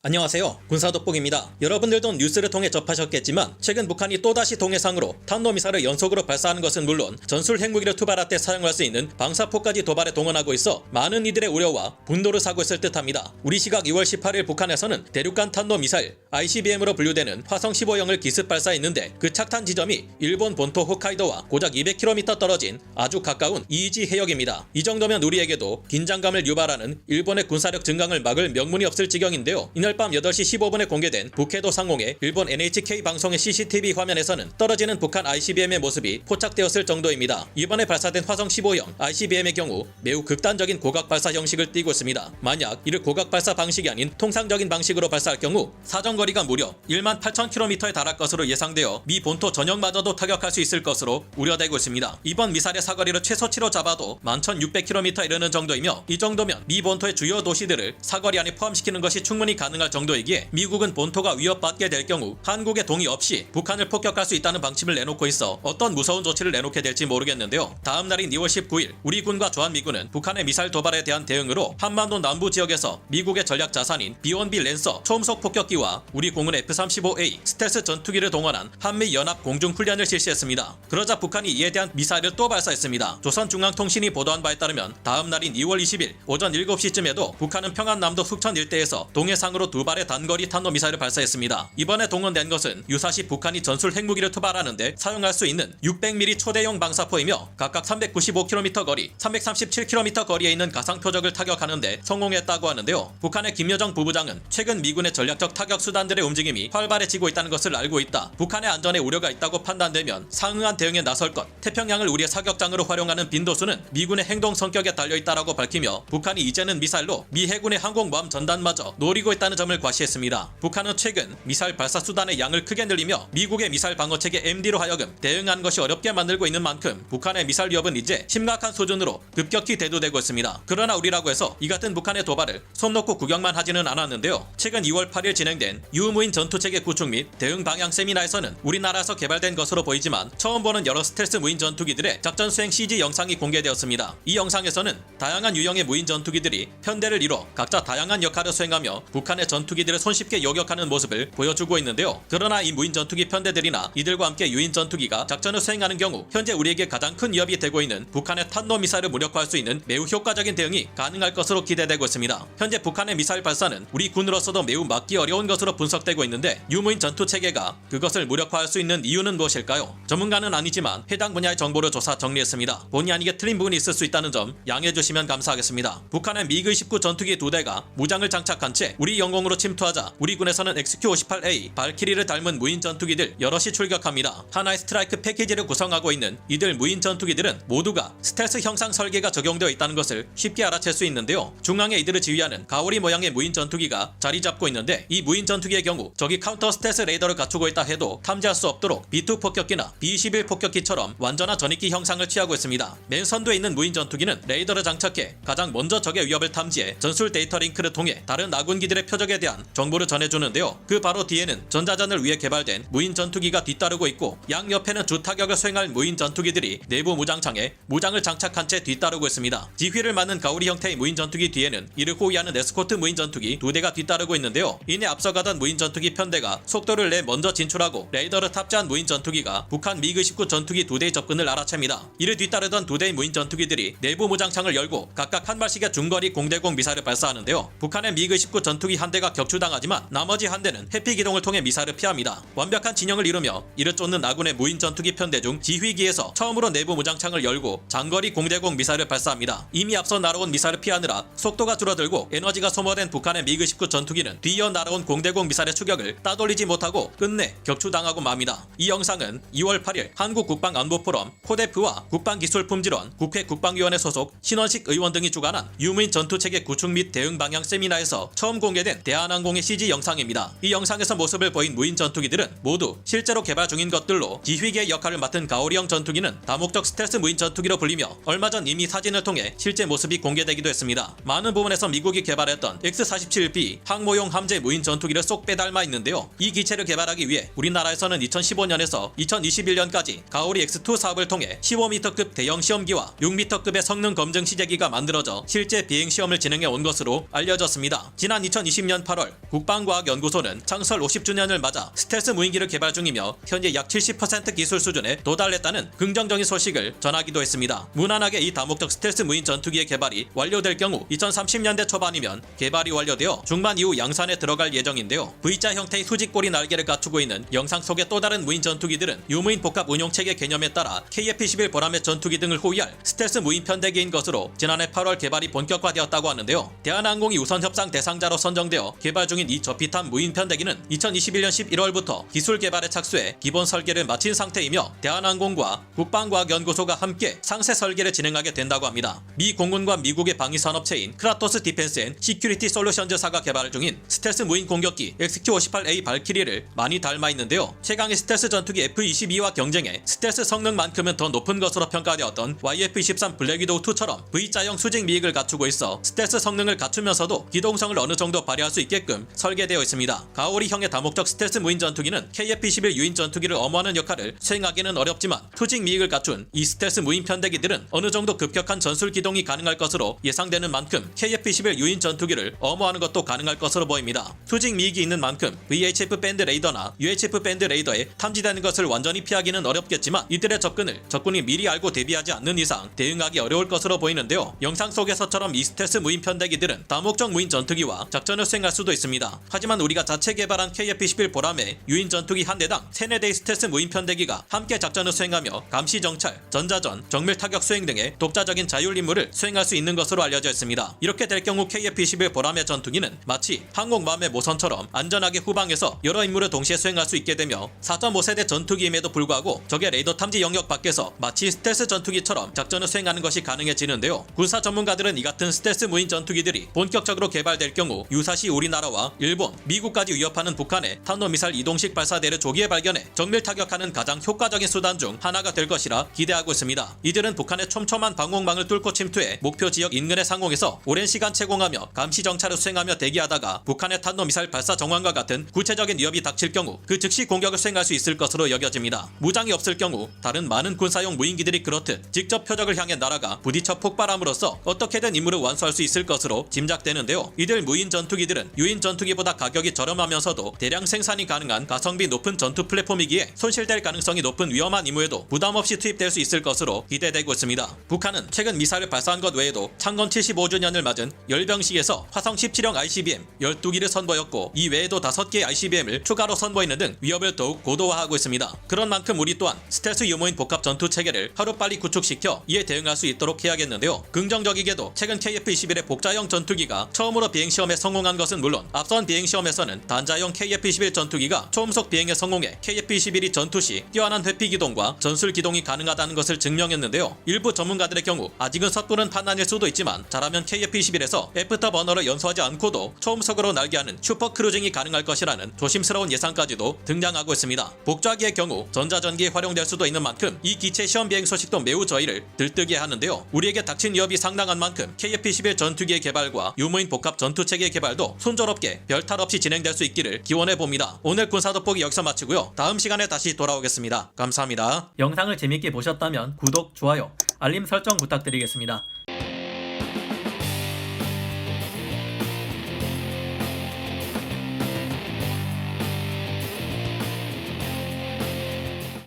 안녕하세요. 군사돋보기입니다. 여러분들도 뉴스를 통해 접하셨겠지만 최근 북한이 또다시 동해상으로 탄도미사일을 연속으로 발사하는 것은 물론 전술 핵무기를 투발할 때 사용할 수 있는 방사포까지 도발에 동원하고 있어 많은 이들의 우려와 분노를 사고 있을 듯합니다. 우리 시각 2월 18일 북한에서는 대륙간 탄도미사일 ICBM으로 분류되는 화성 15형을 기습 발사했는데 그 착탄 지점이 일본 본토 홋카이도와 고작 200km 떨어진 아주 가까운 이이지 해역입니다. 이 정도면 우리에게도 긴장감을 유발하는 일본의 군사력 증강을 막을 명분이 없을 지경인데요. 이날 밤 8시 15분에 공개된 북해도 상공의 일본 NHK 방송의 CCTV 화면에서는 떨어지는 북한 ICBM의 모습이 포착되었을 정도입니다. 이번에 발사된 화성 15형 ICBM의 경우 매우 극단적인 고각 발사 형식을 띠고 있습니다. 만약 이를 고각 발사 방식이 아닌 통상적인 방식으로 발사할 경우 사정거리가 무려 18,000km에 달할 것으로 예상되어 미 본토 전역마저도 타격할 수 있을 것으로 우려되고 있습니다. 이번 미사일의 사거리를 최소치로 잡아도 11,600km에 이르는 정도이며 이 정도면 미 본토의 주요 도시들을 사거리 안에 포함시키는 것이 충분히 가능할 정도이기에 미국은 본토가 위협받게 될 경우 한국의 동의 없이 북한을 폭격할 수 있다는 방침을 내놓고 있어 어떤 무서운 조치를 내놓게 될지 모르겠는데요. 다음 날인 2월 19일 우리 군과 주한미군은 북한의 미사일 도발에 대한 대응으로 한반도 남부 지역에서 미국의 전략 자산인 B-1B 랜서 초음속 폭격기와 우리 공군 F-35A 스텔스 전투기를 동원한 한미 연합 공중 훈련을 실시했습니다. 그러자 북한이 이에 대한 미사일을 또 발사했습니다. 조선중앙통신이 보도한 바에 따르면 다음 날인 2월 20일 오전 7시쯤에도 북한은 평안남도 숙천 일대에서 동해상으로 두 발의 단거리 탄도미사일을 발사했습니다. 이번에 동원된 것은 유사시 북한이 전술 핵무기를 투발하는데 사용할 수 있는 600mm 초대형 방사포이며 각각 395km 거리, 337km 거리에 있는 가상 표적을 타격하는데 성공했다고 하는데요. 북한의 김여정 부부장은 최근 미군의 전략적 타격 수단들의 움직임이 활발해지고 있다는 것을 알고 있다. 북한의 안전에 우려가 있다고 판단되면 상응한 대응에 나설 것, 태평양을 우리의 사격장으로 활용하는 빈도수는 미군의 행동 성격에 달려있다라고 밝히며 북한이 이제는 미사일로 미 해군의 항공모함 전단마저 노리고 있다는 점을 과시했습니다. 북한은 최근 미사일 발사 수단의 양을 크게 늘리며 미국의 미사일 방어체계 MD로 하여금 대응하는 것이 어렵게 만들고 있는 만큼 북한의 미사일 위협은 이제 심각한 수준으로 급격히 대두되고 있습니다. 그러나 우리라고 해서 이 같은 북한의 도발을 손 놓고 구경만 하지는 않았는데요. 최근 2월 8일 진행된 유무인 전투체계 구축 및 대응 방향 세미나에서는 우리나라에서 개발된 것으로 보이지만 처음 보는 여러 스텔스 무인 전투기들의 작전 수행 CG 영상이 공개되었습니다. 이 영상에서는 다양한 유형의 무인 전투기들이 편대를 이뤄 각자 다양한 역할을 수행하며 북한의 전투기들을 손쉽게 요격하는 모습을 보여주고 있는데요. 그러나 이 무인 전투기 편대들이나 이들과 함께 유인 전투기가 작전을 수행하는 경우 현재 우리에게 가장 큰 위협이 되고 있는 북한의 탄도미사일을 무력화할 수 있는 매우 효과적인 대응이 가능할 것으로 기대되고 있습니다. 현재 북한의 미사일 발사는 우리 군으로서도 매우 막기 어려운 것으로 분석되고 있는데 유무인 전투체계가 그것을 무력화할 수 있는 이유는 무엇일까요? 전문가는 아니지만 해당 분야의 정보를 조사 정리했습니다. 본의 아니게 틀린 부분이 있을 수 있다는 점 양해해주시면 감사하겠습니다. 북한의 미그-29 전투기 2대가 무장을 장착한 채 우리 영공으로 침투하자 우리 군에서는 XQ-58A 발키리를 닮은 무인 전투기들 여럿이 출격합니다. 하나의 스트라이크 패키지를 구성하고 있는 이들 무인 전투기들은 모두가 스텔스 형상 설계가 적용되어 있다는 것을 쉽게 알아챌 수 있는데요. 중앙에 이들을 지휘하는 가오리 모양의 무인 전투기가 자리 잡고 있는데 이 무인 전투기의 경우 적이 카운터 스텔스 레이더를 갖추고 있다 해도 탐지할 수 없도록 B2 폭격기나 B21 폭격기처럼 완전한 전익기 형상을 취하고 있습니다. 맨 선두에 있는 무인 전투기는 레이더를 장착해 가장 먼저 적의 위협을 탐지해 전술 데이터 링크를 통해 다른 아군기들의 표적에 대한 정보를 전해주는데요. 그 바로 뒤에는 전자전을 위해 개발된 무인 전투기가 뒤따르고 있고 양옆에는 주타격을 수행할 무인 전투기들이 내부 무장창에 무장을 장착한 채 뒤따르고 있습니다. 지휘를 맡는 가오리 형태의 무인 전투기 뒤에는 이를 호위하는 에스코트 무인 전투기 2대가 뒤따르고 있는데요. 이내 앞서가던 무인 전투기 편대가 속도를 내 먼저 진출하고 레이더를 탑재한 무인 전투기가 북한 미그-19 전투기 2대의 접근을 알아챕니다. 이를 뒤따르던 2대의 무인 전투기들이 내부 무장창을 열고 각각 한 발씩의 중거리 공대공 미사일을 발사하는데요. 북한의 미그-19 전투기 한 대가 격추당하지만 나머지 한 대는 회피 기동을 통해 미사일을 피합니다. 완벽한 진영을 이루며 이를 쫓는 아군의 무인 전투기 편대 중 지휘기에서 처음으로 내부 무장창을 열고 장거리 공대공 미사일을 발사합니다. 이미 앞서 날아온 미사일을 피하느라 속도가 줄어들고 에너지가 소모된 북한의 미그-19 전투기는 뒤이어 날아온 공대공 미사일의 추격을 따돌리지 못하고 끝내 격추당하고 맙니다. 이 영상은 2월 8일 한국국방안보포럼 코데프와 국방기술품질원 국회 국방위원회 소속 신원식 의원 등이 주관한 유무인 전투체계 구축 및 대응 방향 세미나에서 처음 공개된 대한항공의 CG 영상입니다. 이 영상에서 모습을 보인 무인 전투기들은 모두 실제로 개발 중인 것들로 지휘기의 역할을 맡은 가오리형 전투기는 다목적 스텔스 무인 전투기로 불리며 얼마 전 이미 사진을 통해 실제 모습이 공개되기도 했습니다. 많은 부분에서 미국이 개발했던 X-47B 항모용 함재 무인 전투기를 쏙 빼닮아 있는데요. 이 기체를 개발하기 위해 우리나라에서는 2015년에서 2021년까지 가오리 X2 사업을 통해 15m급 대형 시험기와 6m급의 성능 검증 시제기가 만들어져 실제 비행 시험을 진행해 온 것으로 알려졌습니다. 지난 2020년 2022년 8월 국방과학연구소는 창설 50주년을 맞아 스텔스 무인기를 개발 중이며 현재 약 70% 기술 수준에 도달했다는 긍정적인 소식을 전하기도 했습니다. 무난하게 이 다목적 스텔스 무인 전투기의 개발이 완료될 경우 2030년대 초반이면 개발이 완료되어 중반 이후 양산에 들어갈 예정인데요. V자 형태의 수직꼬리 날개를 갖추고 있는 영상 속의 또 다른 무인 전투기들은 유무인 복합 운용체계 개념에 따라 KF-21 보라매 전투기 등을 호위할 스텔스 무인 편대기인 것으로 지난해 8월 개발이 본격화되었다고 하는데요. 대한항공이 우선 협상 대상자로 선정되어 개발 중인 이 저피탄 무인 편대기는 2021년 11월부터 기술 개발에 착수해 기본 설계를 마친 상태이며 대한항공과 국방과학연구소가 함께 상세 설계를 진행하게 된다고 합니다. 미 공군과 미국의 방위산업체인 크라토스 디펜스 앤 시큐리티 솔루션즈사가 개발 중인 스텔스 무인 공격기 XQ-58A 발키리를 많이 닮아 있는데요. 최강의 스텔스 전투기 F-22와 경쟁해 스텔스 성능만큼은 더 높은 것으로 평가되었던 YF-23 블랙 위도우2처럼 V자형 수직 미익을 갖추고 있어 스텔스 성능을 갖추면서도 기동성을 어느 정도 발휘할 수 있게끔 설계되어 있습니다. 가오리형의 다목적 스텔스 무인 전투기는 KF-21 유인 전투기를 엄호하는 역할을 수행하기는 어렵지만 수직 미익을 갖춘 이 스텔스 무인 편대기들은 어느 정도 급격한 전술 기동이 가능할 것으로 예상되는 만큼 KF-21 유인 전투기를 엄호하는 것도 가능할 것으로 보입니다. 수직 미익이 있는 만큼 VHF 밴드 레이더나 UHF 밴드 레이더에 탐지되는 것을 완전히 피하기는 어렵겠지만 이들의 접근을 적군이 미리 알고 대비하지 않는 이상 대응하기 어려울 것으로 보이는데요. 영상 속에서처럼 이 스텔스 무인 편대기들은 다목적 무인 전투기와 작전을 수행할 수도 있습니다. 하지만 우리가 자체 개발한 KF-21 보라매 유인 전투기 한 대당 3-4대의 스텔스 무인 편대기가 함께 작전을 수행하며 감시 정찰, 전자전, 정밀 타격 수행 등의 독자적인 자율 임무를 수행할 수 있는 것으로 알려져 있습니다. 이렇게 될 경우 KF-21 보라매 전투기는 마치 항공모함의 모선처럼 안전하게 후방에서 여러 임무를 동시에 수행할 수 있게 되며 4.5세대 전투기임에도 불구하고 적의 레이더 탐지 영역 밖에서 마치 스텔스 전투기처럼 작전을 수행하는 것이 가능해지는데요. 군사 전문가들은 이 같은 스텔스 무인 전투기들이 본격적으로 개발될 경우 유사시 우리나라와 일본, 미국까지 위협하는 북한의 탄도미사일 이동식 발사대를 조기에 발견해 정밀 타격하는 가장 효과적인 수단 중 하나가 될 것이라 기대하고 있습니다. 이들은 북한의 촘촘한 방공망을 뚫고 침투해 목표 지역 인근의 상공에서 오랜 시간 채공하며 감시 정찰을 수행하며 대기하다가 북한의 탄도미사일 발사 정황과 같은 구체적인 위협이 닥칠 경우 그 즉시 공격을 수행할 수 있을 것으로 여겨집니다. 무장이 없을 경우 다른 많은 군사용 무인기들이 그렇듯 직접 표적을 향해 날아가 부딪혀 폭발함으로써 어떻게든 임무를 완수할 수 있을 것으로 짐작되는데요. 이들 무인 전투기들은 유인 전투기보다 가격이 저렴하면서도 대량 생산이 가능한 가성비 높은 전투 플랫폼이기에 손실될 가능성이 높은 위험한 임무에도 부담 없이 투입될 수 있을 것으로 기대되고 있습니다. 북한은 최근 미사일을 발사한 것 외에도 창건 75주년을 맞은 열병식에서 화성 17형 ICBM 12기를 선보였고 이 외에도 5개의 ICBM을 추가로 선보이는 등 위협을 더욱 고도화하고 있습니다. 그런 만큼 우리 또한 스텔스 유무인 복합 전투 체계를 하루빨리 구축시켜 이에 대응할 수 있도록 해야겠는데요. 긍정적이게도 최근 KF-21의 복자형 전투기가 처음으로 비행시험에 성공한 것은 물론 앞선 비행시험에서는 단자형 KF-21 전투기가 초음속 비행에 성공해 KF-21이 전투 시 뛰어난 회피 기동과 전술 기동이 가능하다는 것을 증명했는데요. 일부 전문가들의 경우 아직은 섣부른 판단일 수도 있지만 잘하면 KF-21에서 애프터 버너를 연소하지 않고도 초음속으로 날개하는 슈퍼 크루징이 가능할 것이라는 조심스러운 예상까지도 등장하고 있습니다. 복좌기의 경우 전자전기에 활용될 수도 있는 만큼 이 기체 시험 비행 소식도 매우 저희를 들뜨게 하는데요. 우리에게 닥친 위협이 상당한 만큼 KF-21 전투기의 개발과 유무인 복합 전투체계 개발도 순조롭게 별탈 없이 진행될 수 있기를 기원해봅니다. 오늘 군사 돋보기 여기서 마치고요. 다음 시간에 다시 돌아오겠습니다. 감사합니다. 영상을 재밌게 보셨다면 구독, 좋아요, 알림 설정 부탁드리겠습니다.